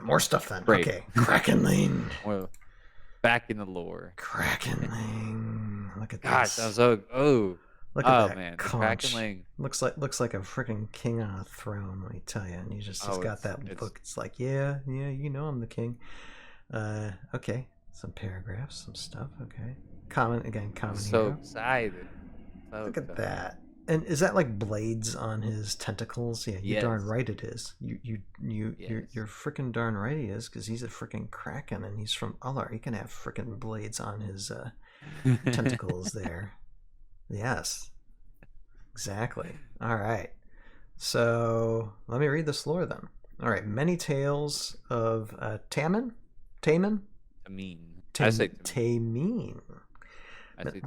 More stuff then. Great. Okay. Krakenling. Well, back in the lore. Krakenling. Look at Gosh, this. I'm so Look at that man, the conch. Krakenling. Looks like a freaking king on a throne. Let me tell you. And he's got that look. It's like, yeah, you know I'm the king. Okay. Some paragraphs, some stuff. Okay. Common I'm so hero. excited. Look at that. And is that like blades on his tentacles? Yeah, you darn right it is. You're freaking darn right he is, because he's a freaking kraken and he's from Uller. He can have freaking blades on his tentacles there. Yes, exactly. All right. So let me read this lore then. All right. Many tales of Tammin.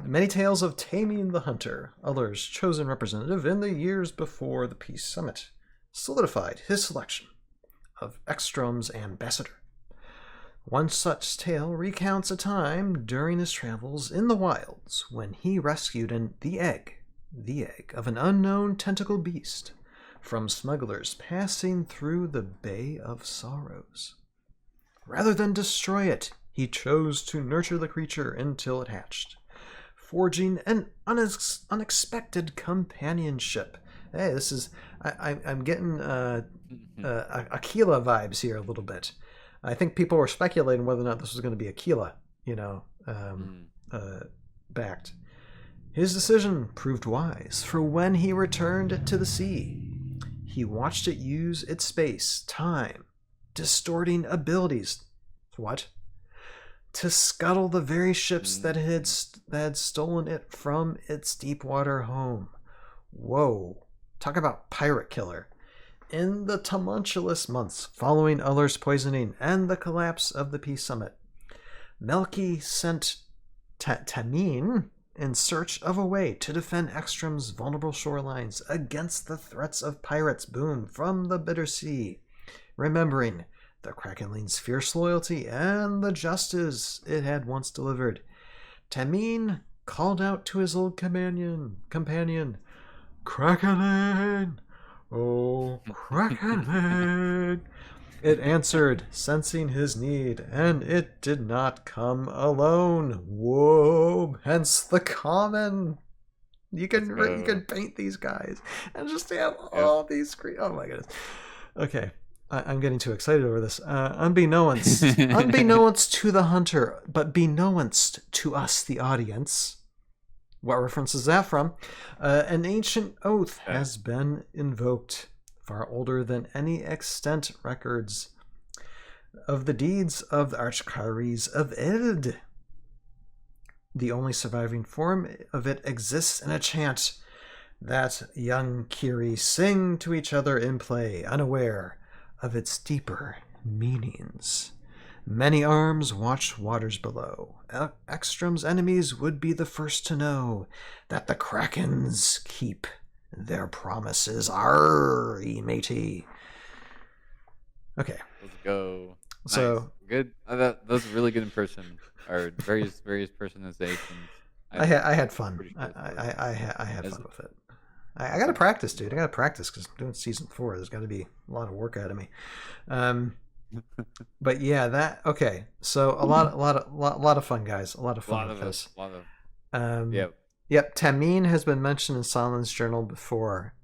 Many tales of Tammin the Hunter, Uller's chosen representative in the years before the Peace Summit, solidified his selection of Ekstrom's ambassador. One such tale recounts a time during his travels in the wilds when he rescued the egg of an unknown tentacle beast from smugglers passing through the Bay of Sorrows. Rather than destroy it, he chose to nurture the creature until it hatched, forging an unexpected companionship. Hey, this is I'm getting Aquila vibes here a little bit. I think people were speculating whether or not this was going to be Aquila, backed. His decision proved wise, for when he returned to the sea, he watched it use its space, time, distorting abilities. What? To scuttle the very ships that had stolen it from its deep water home. Whoa. Talk about pirate killer. In the tumultuous months following Uller's poisoning and the collapse of the Peace Summit, Melky sent Tammin in search of a way to defend Ekstrom's vulnerable shorelines against the threats of pirates boom from the bitter sea, remembering the Krakenling's fierce loyalty and the justice it had once delivered. Tammin called out to his old companion, Krakenling! Oh, Krakenling! It answered, sensing his need, and it did not come alone. Whoa! Hence the common. You can paint these guys and just have all these screens. Oh my goodness. Okay. I'm getting too excited over this. Unbeknownst to the hunter, but beknownst to us, the audience. What reference is that from? An ancient oath has been invoked, far older than any extant records, of the deeds of the Archkaris of Eld. The only surviving form of it exists in a chant that young Kiri sing to each other in play, unaware of its deeper meanings. Many arms watch waters below. Ekstrom's enemies would be the first to know that the Krakens keep their promises. Arr, matey. Okay. Let's go. So nice. Good. Those really good impression or various personalizations. I had fun. I had fun with it. I got to practice, dude. I got to practice because I'm doing season 4. There's got to be a lot of work out of me. But yeah, okay. So a lot of fun, guys. A lot of fun with this. Yep. Tammin has been mentioned in Solin's journal before.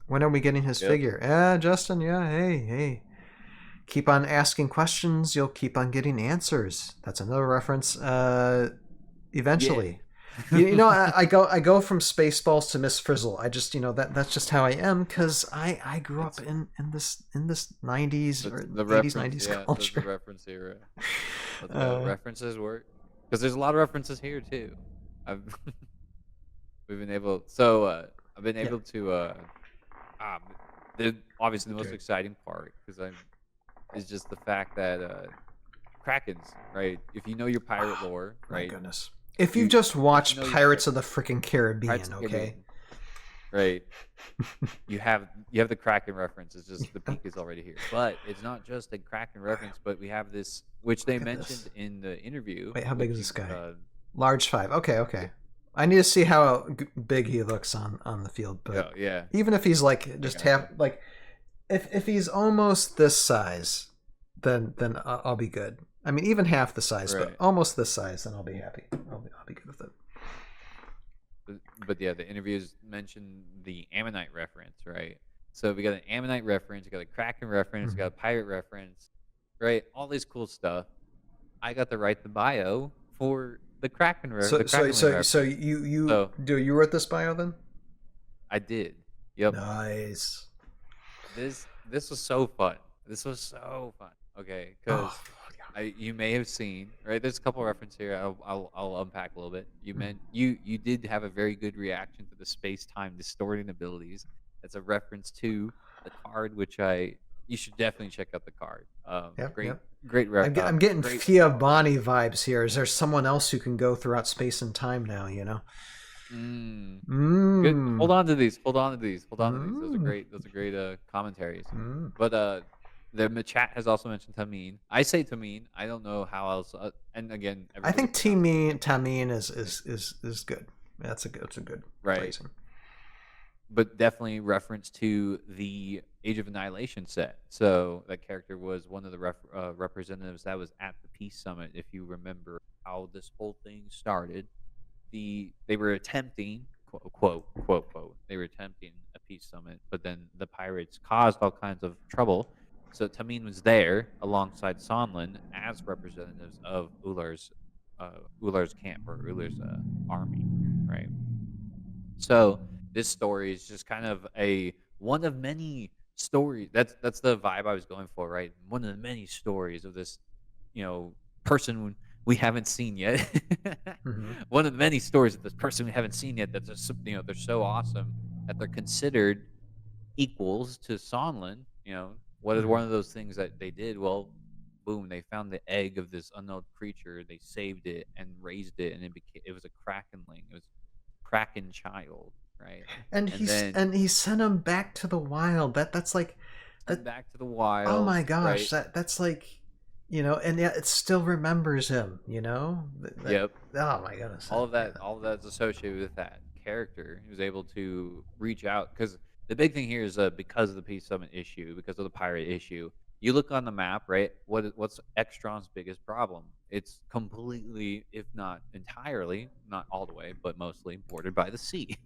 When are we getting his figure? Yeah, Justin. Yeah. Hey. Keep on asking questions. You'll keep on getting answers. That's another reference. Eventually. Yeah. I go from Spaceballs to Miss Frizzle. I just that's just how I am because I grew up in this 90s or the 80s 90s culture. The reference era. References work because there's a lot of references here too. I've been able to obviously the most exciting part is just the fact that Krakens, right? If you know your pirate lore, right? My goodness. If you just watch Pirates of the freaking Caribbean, okay? Right. you have the Kraken reference. It's just the peak is already here. But it's not just a Kraken reference, but we have this, which they mentioned in the interview. Wait, how big is this guy? Large 5. Okay. I need to see how big he looks on the field. But even if he's like just half, like if he's almost this size, then I'll be good. I mean, even half the size, but Right. almost this size, then I'll be happy. I'll be good with it. But yeah, the interviews mentioned the Ammonite reference, right? So we got an Ammonite reference, we got a Kraken reference, we got a pirate reference, right? All this cool stuff. I got to write the bio for the So the Krakenling reference. So you wrote this bio then? I did. Yep. Nice. This was so fun. This was so fun. Okay, Oh, because you may have seen, right. There's a couple references here. I'll unpack a little bit. You did have a very good reaction to the space time distorting abilities. That's a reference to the card, which you should definitely check out the card. yep, Great yep. great I'm getting great. Fia Bonnie vibes here. Is there someone else who can go throughout space and time now? You know. Mm, good. Mmm. Hold on to these. Hold on to these. Hold on to these. Those are Mmm. great. Those are great commentaries. Mm. But the chat has also mentioned Tameen. I say Tameen. I don't know how else. And again, I everybody think pronounces it different. Tameen is good. That's a good Right. phrasing. But definitely reference to the Age of Annihilation set. So that character was one of the representatives that was at the Peace Summit. If you remember how this whole thing started, they were attempting quote they were attempting a peace summit, but then the pirates caused all kinds of trouble. So Tameen was there alongside Sonlin as representatives of Ular's camp or Ular's army, right? So this story is just kind of a one of many stories. That's the vibe I was going for, right? One of the many stories of this, person we haven't seen yet. Mm-hmm. One of the many stories of this person we haven't seen yet. That's just, they're so awesome that they're considered equals to Sonlin. What is Mm-hmm. one of those things that they did? Well, boom, they found the egg of this unknown creature. They saved it and raised it, and it was a Krakenling. It was Kraken child, right? And then And he sent him back to the wild. That's like sent that. back to the Oh wild, my gosh, right? that's like, and yet it still remembers him. Yep. Oh my goodness. Yeah. All of that's associated with that character. He was able to reach out because the big thing here is because of the Peace Summit issue, because of the pirate issue. You look on the map, right? What's Extron's biggest problem? It's completely, if not entirely, not all the way, but mostly bordered by the sea,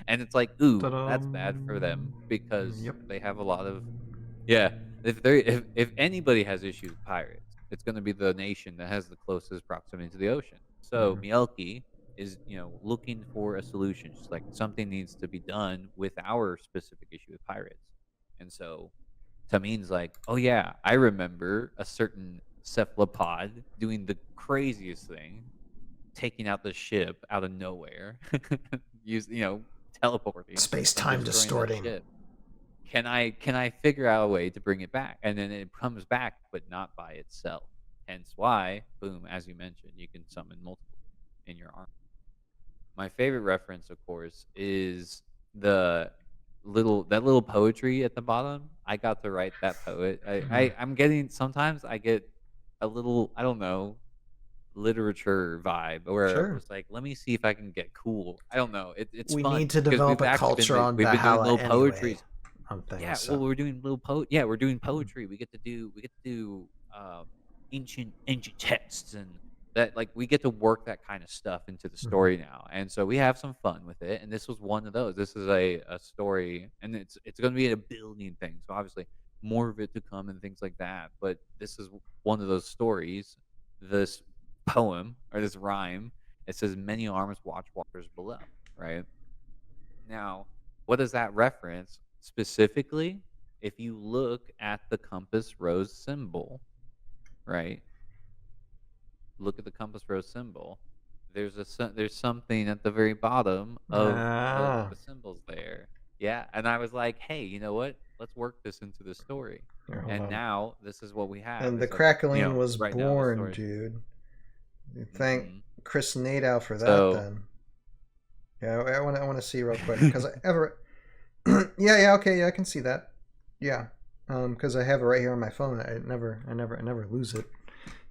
and it's like, ooh, that's bad for them Ta-dum. because Yep. they have a lot of yeah. If anybody has issues with pirates, it's going to be the nation that has the closest proximity to the ocean. So Mm-hmm. Mielke is looking for a solution. Just like something needs to be done with our specific issue with pirates, and so Tameen's like, oh yeah, I remember a certain cephalopod doing the craziest thing, taking out the ship out of nowhere, use teleporting Space and time destroying that distorting. ship. Can I figure out a way to bring it back? And then it comes back, but not by itself. Hence why, boom, as you mentioned, you can summon multiple in your arm. My favorite reference, of course, is the little poetry at the bottom. I got to write that poet. Mm-hmm. I'm getting sometimes I get a little, I don't know, literature vibe where I'm Sure. just like, let me see if I can get cool. I don't know. It's We fun need to because develop a culture on we've been doing Valhalla little anyway poetries. on Yeah, things. well, So. we're doing we're doing poetry. We get to do ancient texts and that like we get to work that kind of stuff into the Mm-hmm. story now. And so we have some fun with it. And this was one of those. This is a story and it's going to be a building thing. So obviously more of it to come and things like that. But this is one of those stories, this poem or this rhyme. It says many arms watch waters below, right? Now, what does that reference specifically? If you look at the compass rose symbol, right? Look at the compass rose symbol. There's something at the very bottom of Ah. the symbols there. Yeah, and I was like, hey, you know what? Let's work this into the story. Here, hold And on. now this is what we have. And the Is like Krakenling was right now the born, story. dude. Thank Hmm. Chris Nadow for that. So Then. Yeah, I want to see real quick because I ever. Yeah, okay, yeah, I can see that. Yeah, because I have it right here on my phone. I never lose it.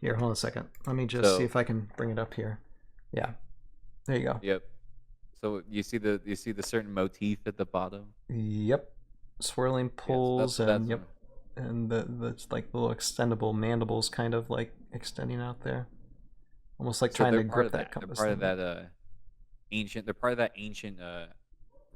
Here, hold on a second. Let me just see so if I can bring it up here. Yeah, there you go. yep. So you see the certain motif at the bottom. Yep, swirling Yes, poles and that's yep. him. and that's like the little extendable mandibles kind of like extending out there, almost like So trying they're to part grip of that that. They're compass part of thing. that ancient. They're part of that ancient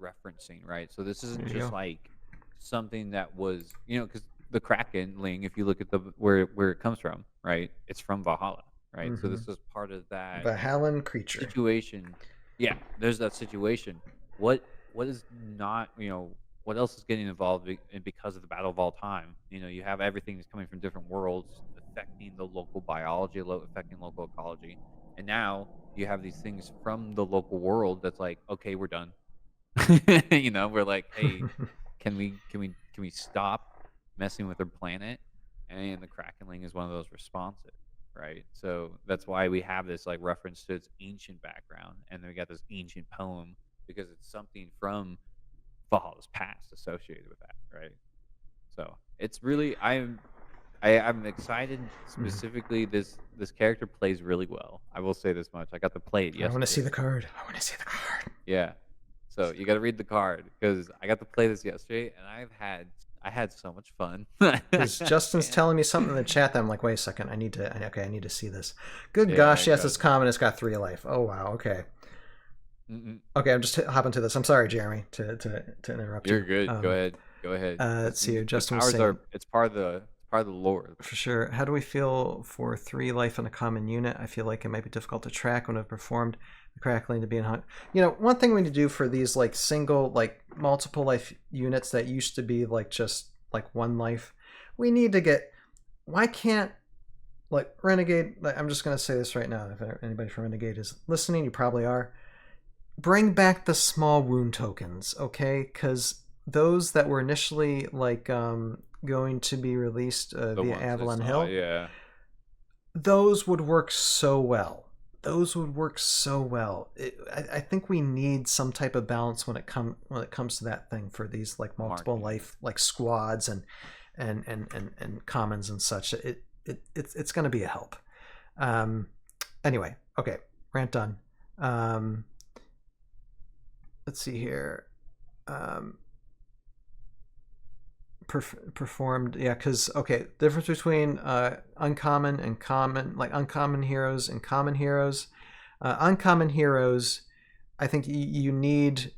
referencing, right? So this isn't There you just go. like something that was, because the Krakenling, if you look at the where it comes from, right? It's from Valhalla, right? So Mm-hmm. this is part of that Valhallan creature. situation. Yeah, there's that situation. What is not, what else is getting involved because of the battle of all time? You have everything that's coming from different worlds affecting the local biology, affecting local ecology, and now you have these things from the local world that's like, okay, we're done. We're like, hey, can we stop messing with their planet? And the Krakenling is one of those responses, right? So that's why we have this like reference to its ancient background, and then we got this ancient poem because it's something from Valhalla's past associated with that, right? So it's really I'm excited. Mhm. Specifically, this character plays really well. I will say this much: I got to play it I want to see yesterday. the card. I want to see the card. Yeah. So you got to read the card because I got to play this yesterday, and I had so much fun. Because Justin's Man. telling me something in the chat that I'm like, wait a second, I need to see this. Good Yeah, gosh, I yes, got it's it. common. It's got 3 life. Oh wow, okay, Mm-mm. okay. I'm just hopping to this. I'm sorry, Jeremy, to interrupt You're you. good. Go ahead. Go ahead. Let's see here. The Justin was powers are saying it's part of the lore. for sure. How do we feel for 3 life in a common unit? I feel like it might be difficult to track when I've performed the crackling to be in hunt. One thing we need to do for these like single, like multiple life units that used to be like just like 1 life, we need to get. Why can't like Renegade? Like, I'm just gonna say this right now. If anybody from Renegade is listening, you probably are. Bring back the small wound tokens, okay? Because those that were initially like going to be released The via ones I Avalon saw, Hill, yeah. those would work so well. Those would work so well. I think we need some type of balance when it comes to that thing for these like multiple Marketing. life like squads and commons and such. It's going to be a help. Um, anyway, okay, rant done. Um, let's see here. Um, performed, yeah, because okay, difference between uncommon and common, like uncommon heroes and common heroes. Uncommon heroes, I think you need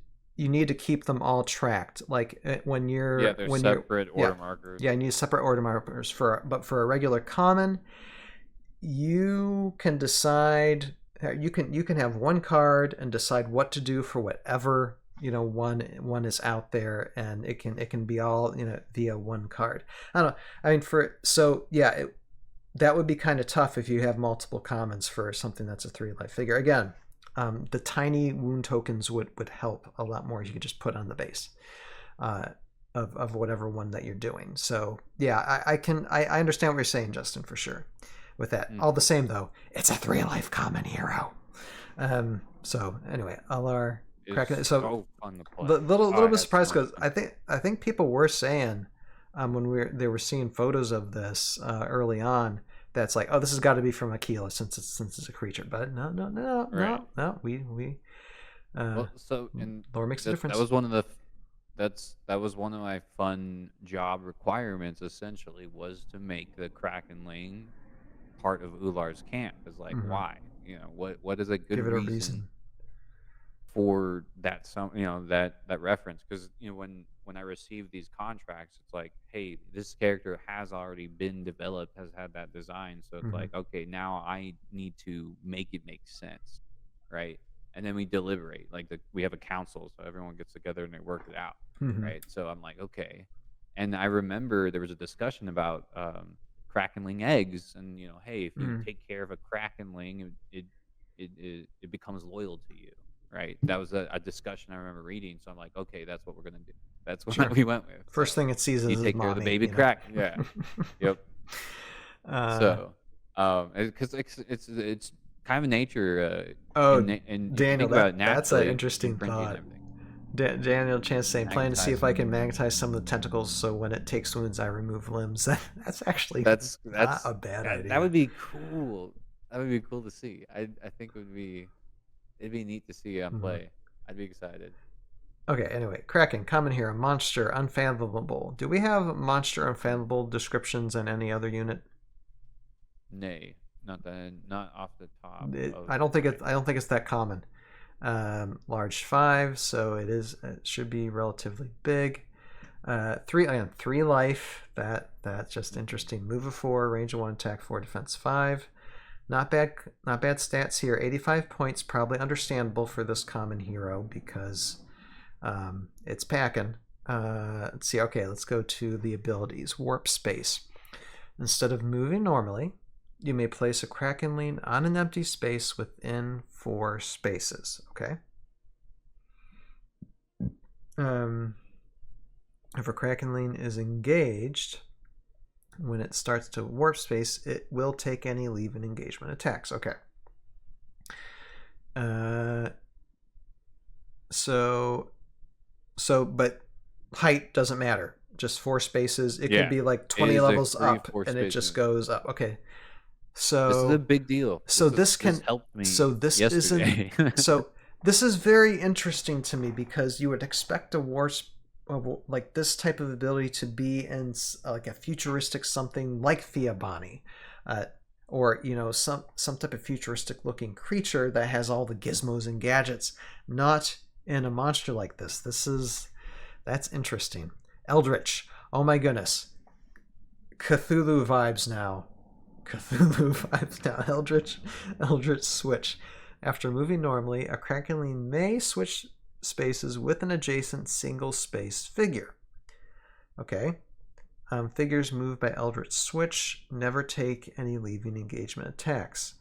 to keep them all tracked. Like Yeah, they're when you're separate yeah, order markers. yeah, you need separate order markers for a regular common. You can decide. You can have one card and decide what to do for whatever one is out there, and it can be all via one card. I don't know. I mean, for so yeah, that would be kind of tough if you have multiple commons for something that's a 3 life figure. Again, the tiny wound tokens would help a lot more if you could just put on the base. Uh, of whatever one that you're doing. So yeah, I understand what you're saying, Justin, for sure. With that, all the Mm-hmm. same though, it's a 3 life common hero. So anyway, LR Is Kraken. So so fun to play. little I bit had so surprised much because fun. I think people were saying when they were seeing photos of this early on that's like, oh, this has got to be from Aquila since it's a creature. But Right. no. We uh, Well, so and lore makes a that difference. was that was one of my fun job requirements. Essentially, was to make the Krakenling part of Ular's camp. Is like, Mm-hmm. why? What is a good Give it a reason reason. for that reference? Because when I received these contracts, it's like, hey, this character has already been developed, has had that design, so it's Mm-hmm. like, okay, now I need to make it make sense, right? And then we deliberate, like we have a council, so everyone gets together and they work it out, Mm-hmm. right? So I'm like, okay. And I remember there was a discussion about Krakenling eggs, and hey, if you Mm-hmm. take care of a Krakenling, it becomes loyal to you, right? That was a discussion I remember reading. So I'm like, okay, that's what we're gonna do. That's what Sure. we went with. First So thing it sees you is his take care of the baby mommy. crack. Yeah. Yep. uh, So, because it's kind of nature. oh, And if you Daniel, think about it that's an naturally, interesting imprinting and thought. everything, Daniel Chance saying, planning to see if magnetizing. I can magnetize some of the tentacles so when it takes wounds, I remove limbs. That's actually That's not a that's bad that idea. would be cool. That would be cool to see. I think it'd be neat to see on Mm-hmm. play. I'd be excited. Okay, anyway, Kraken, common hero, monster, unfathomable. Do we have monster unfathomable descriptions in any other unit? Nay, not off the top of I don't think my I don't think it's that common. Large 5, so it should be relatively big. Three life. That's just interesting. Move of 4, range of 1, attack 4, defense 5. Not bad. Not bad stats here. 85 points, probably understandable for this common hero because it's packing. Let's see. Okay, let's go to the abilities. Warp space. Instead of moving normally, you may place a Krakenling on an empty space within 4 spaces. Okay. If a Krakenling is engaged, when it starts to warp space, it will take any leave and engagement attacks. Okay. But height doesn't matter. Just 4 spaces. It could be like 20 levels up, and it just goes up. Okay. So this is a big deal. This helped me. Yesterday. This is very interesting to me because you would expect a warp like this type of ability to be in like a futuristic something like Theobani, or some type of futuristic looking creature that has all the gizmos and gadgets, not in a monster like this. That's interesting. Eldritch, oh my goodness, Cthulhu vibes now. Eldritch switch. After moving normally, a Krakenling may switch spaces with an adjacent single space figure. Okay. Figures moved by Eldritch switch never take any leaving engagement attacks.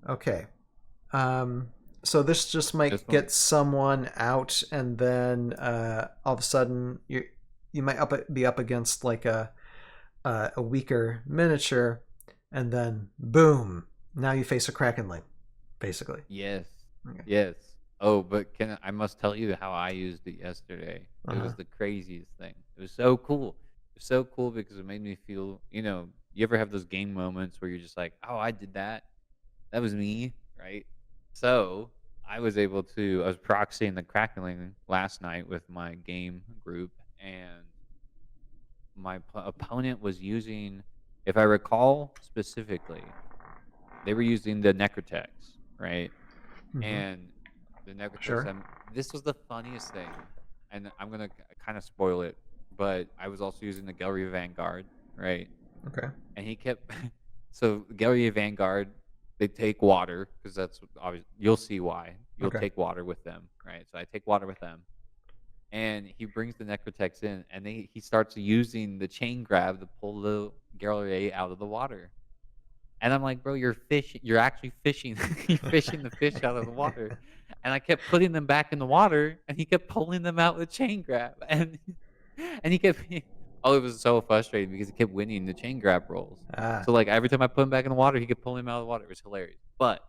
Okay. So this just might get someone out, and then all of a sudden you might be up against like a weaker miniature, and then boom, now you face a Krakenling, basically. Yes. Okay. Yes. Oh, but I must tell you how I used it yesterday. It was the craziest thing. It was so cool. It was so cool because it made me feel, you ever have those game moments where you're just like, oh, I did that. That was me, right? So I was proxying the Krakenling last night with my game group, and my opponent was using, if I recall specifically, they were using the Necrotex, right? Mm-hmm. And the Necrotex. Sure. This was the funniest thing, and I'm gonna kind of spoil it, but I was also using the Gallery Vanguard, right? Okay. And he kept so Gallery Vanguard, they take water because that's obvious. You'll see why. You'll take water with them, right? So I take water with them, and he brings the Necrotex in, and he starts using the chain grab to pull the Gallery out of the water. And I'm like, bro, you're actually fishing. You're fishing the fish out of the water. And I kept putting them back in the water, and he kept pulling them out with chain grab. And he kept, it was so frustrating because he kept winning the chain grab rolls. So like every time I put him back in the water, he kept pulling him out of the water. It was hilarious. But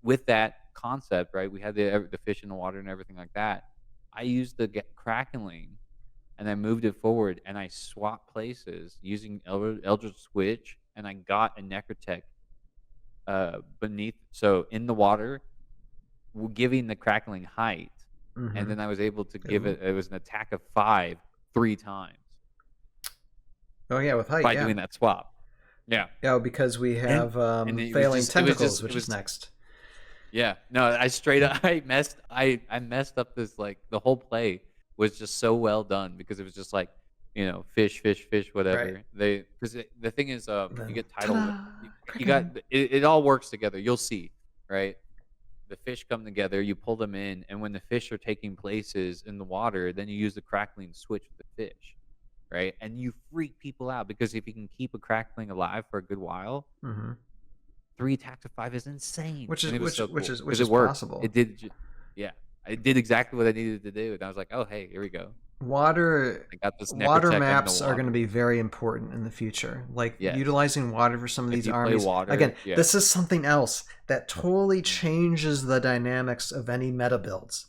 with that concept, right, we had the fish in the water and everything like that. I used the Krakenling, and I moved it forward, and I swapped places using Eldritch Switch. And I got a Necrotech beneath, so in the water, giving the Krakenling height, and then I was able to give it was an attack of 5 3 times. Oh yeah, with height, by doing that swap. Yeah. Yeah, because we have failing tentacles, which is next. Yeah, no, I messed up this, like, the whole play was just so well done because it was just like, fish, whatever. Right. Because the thing is, you get title. You got it all works together. You'll see, right? The fish come together. You pull them in, and when the fish are taking places in the water, then you use the Crackling switch with the fish, right? And you freak people out because if you can keep a Crackling alive for a good while, 3 attacks of 5 is insane. Which is so cool, which is possible. It did. Yeah, it did exactly what I needed to do, and I was like, oh hey, here we go. Water maps are going to be very important in the future. Like utilizing water for some of these armies. Again, this is something else that totally changes the dynamics of any meta builds.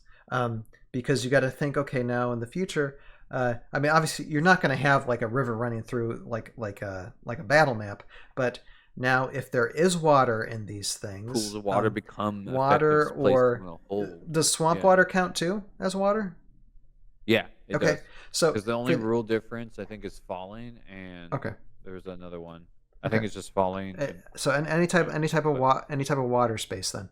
Because you got to think, okay, now in the future, I mean, obviously you're not going to have like a river running through like a battle map, but now if there is water in these things, pools of water become water, or does swamp water count too as water? Yeah, it Okay, does. so Because the only for rule difference I think is falling, and okay, there's another one. I okay. think it's just falling and So yeah, but any type of water space then.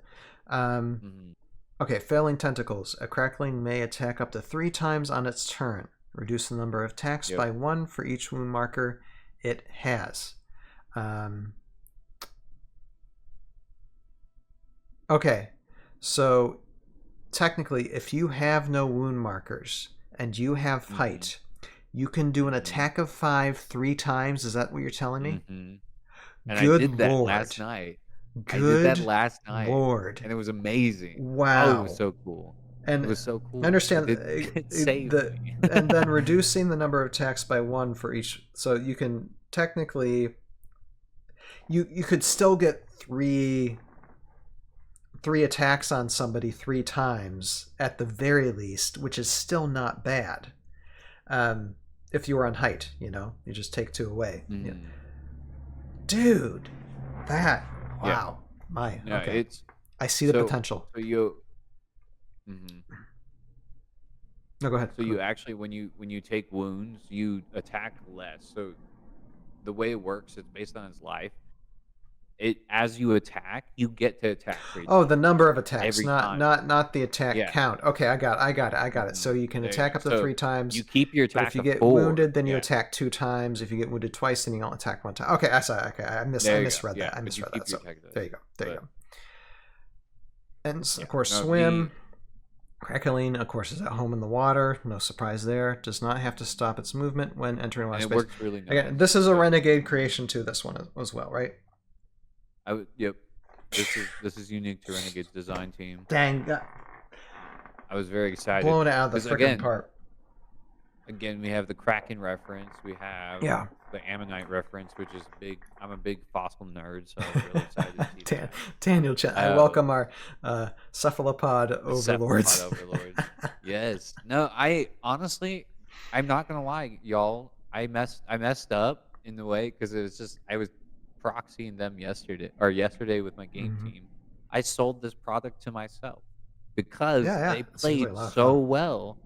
Um, mhm, okay, failing tentacles. A crackling may attack up to 3 times on its turn. Reduce the number of attacks yep. by 1 for each wound marker it has. Um, okay, so technically, if you have no wound markers and you have Mhm. height, you can do an Mhm. attack of 5 3 times. Is that what you're telling me? Mhm. And I Good did that last lord. night. I did that Good last night, lord. and it was amazing. Oh, it was Wow. so cool. It And was so I cool. It understand did it saved me. and then reducing the number of attacks by 1 for each, so you can technically you could still get three attacks on somebody 3 times at the very least, which is still not bad. Um, if you were on height, you just take 2 away. Yeah. Mhm. Dude, that Yeah. wow. My No, okay. it's I see the so potential. so you mhm. No, go ahead. So Go you ahead. actually when you take wounds, you attack less. So the way it works, it's based on his life. It as you attack, you get to attack 3 Oh, the times number of attacks, every not time. not not the attack Yeah. count. Okay, I got it. So Mhm. you can There you attack go. up to So 3 times, you keep your but if attack you of get 4. wounded, then you Yeah. attack 2 times. If you get wounded twice, then you don't attack 1 time. Okay, I saw. Okay, I There you go. misread Yeah, that. I but you misread keep that. your So attack of there those. you go. There you But go. And of yeah. course, No, swim. Krakenling, of course, is at home in the water. No surprise there. Does not have to stop its movement when entering water and it space. works really Again, nice this is a because Renegade creation too. This one as well, right? I would yep. This is unique to Renegade's design team. Dang, I was very excited blown it out of the because freaking park. again, we have the Kraken reference. We have Yeah. the Ammonite reference, which is big. I'm a big fossil nerd, so I was really excited to see Dan- that. Daniel Chen, I Uh, welcome our cephalopod the cephalopod overlords. overlords. Yes. No, I honestly, I'm not gonna lie, y'all. I messed up in the way because it was just I was proxying them yesterday with my game Mhm. team. I sold this product to myself because Yeah, they it seems like a played lot of so fun. well.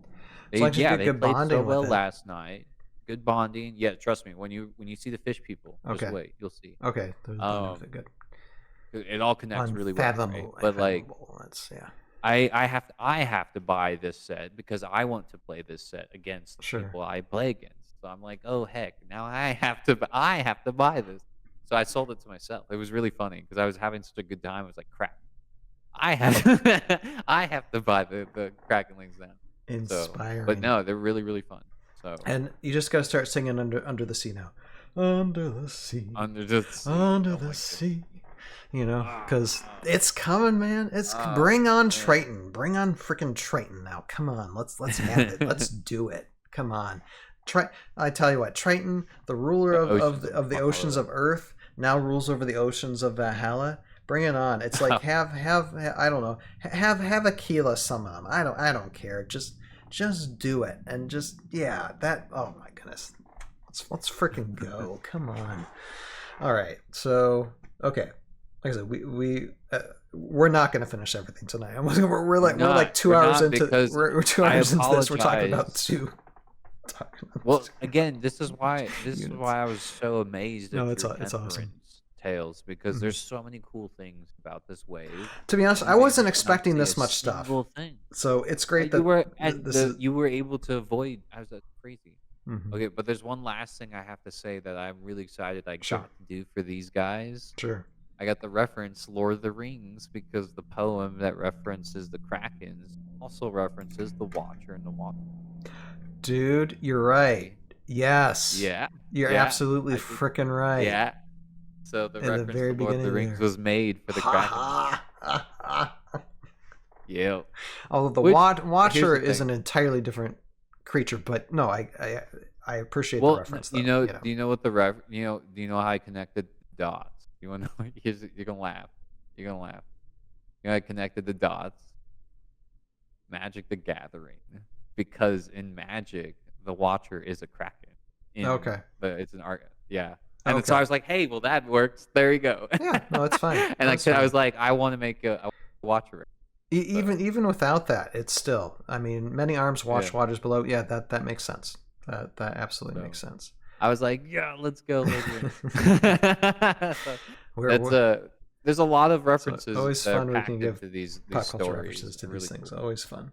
It's like just They good played so bonding with well it. last night. Good bonding. Yeah, trust me. When you see the fish people, just Okay, wait, you'll see. okay, there's bonding with it. Um, Good, it all connects really well, right? But like unfathomable. That's yeah, I have to buy this set because I want to play this set against the sure. people I play against. So I'm like, oh heck, now I have to buy this. So I sold it to myself. It was really funny because I was having such a good time. I was like, crap, I have I have to buy the Krakenlings now. So, but Inspiring. no, they're really really fun. So And you just got to start singing under the sea now. Under the sea, under the sea, under oh the my goodness, sea. Because ah, it's coming, man. It's oh bring on man, Triton. Bring on freaking Triton now. Come on, let's have it. Let's do it. Come on. I tell you what, Triton, the ruler the of, oceans of, of of the oceans Valhalla. of Earth, now rules over the oceans of Valhalla. Bring it on. It's like have I don't know. Have Aquila summon them. I don't care. Just do it. And just yeah, that oh my goodness. Let's freaking go. Come on. All right. So, okay. Like I said, we're not going to finish everything tonight. We're like two We're hours not into because we're two I hours into this. We're talking about apologize. two talking about Well, two again, this is why units. I was so amazed No, at it's your it's awesome. Temperance tales because Mhm. there's so many cool things about this wave, To be honest, and I you wasn't managed to not expecting say a this much stuff. single thing. So it's great You that were at this is. you were able to avoid. I was That's crazy. Mhm. Okay, but there's one last thing I have to say that I'm really excited I Sure, got to do for these guys. sure. I got the reference Lord of the Rings because the poem that references the Krakens also references the Watcher and the Watcher. Dude, you're right. See? Yes. Yeah, You're yeah. absolutely I did. freaking right. Yeah. So the In the reference to very Lord of the beginning Rings there. was made for the Ha Krakenling. ha. Yeah. Although the Which here's Watcher the is thing. an entirely different creature, but no, I appreciate the Well, reference you though. know, do you know what the do you know how I connected the dots? You want to know? You're gonna laugh. You're gonna laugh. You know, how I connected the dots. Magic the Gathering, because in Magic, the Watcher is a Kraken. Okay. It's an art. Yeah. And then so Okay. I was like, hey, well that works. There you go. Yeah, no, it's fine. And That's I fine. was like, I want to make a Watcher. Even without that, it's still. I mean, many arms wash Yeah. waters below. Yeah, that makes sense. That absolutely makes So sense. I was like, yeah, let's go, later. So that's We're there's a lot of so references always that are fun when we can packed give into these pop culture references stories. to these Really things. cool. Always fun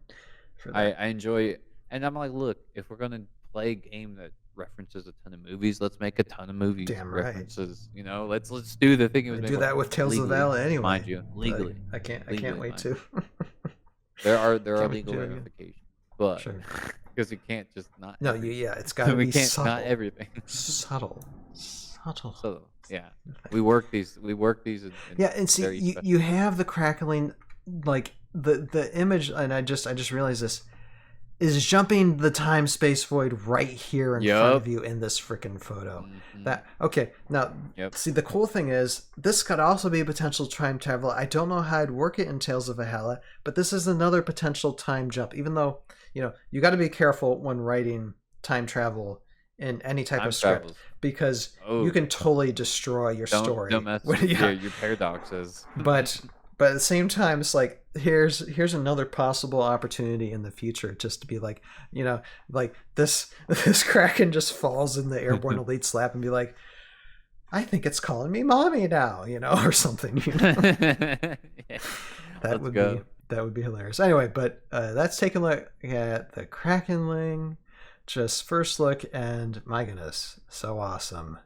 for I, that. I enjoy it. And I'm like, look, if we're gonna play a game that references a ton of movies, let's make a ton of movies Damn right. references. Let's do the thing it was We made do for that with Tales of the legally, Valley anyway. mind you, Like, legally. I can't Legally, wait mind to. you. There are Can't wait legal to do it again. ramifications, but Sure. because you can't just not. No, everything. yeah, it's got to we be can't subtle. not everything. Subtle. So yeah, we work these. In Yeah, and see, very you have the Krakenling, like the image, and I just realized this is jumping the time space void right here in front of you in this freaking photo. Mhm. That okay? Now, see, the cool thing is this could also be a potential time travel. I don't know how I'd work it in Tales of Valhalla, but this is another potential time jump. Even though you got to be careful when writing time travel in any type of script because you can totally destroy your story. Don't mess with your paradoxes. But at the same time, it's like here's another possible opportunity in the future, just to be like, like this Kraken just falls in the airborne elite slap and be like, I think it's calling me mommy now, or something. That would be hilarious. Anyway, but that's taking a look at the Krakenling. Just first look, and my goodness, so awesome.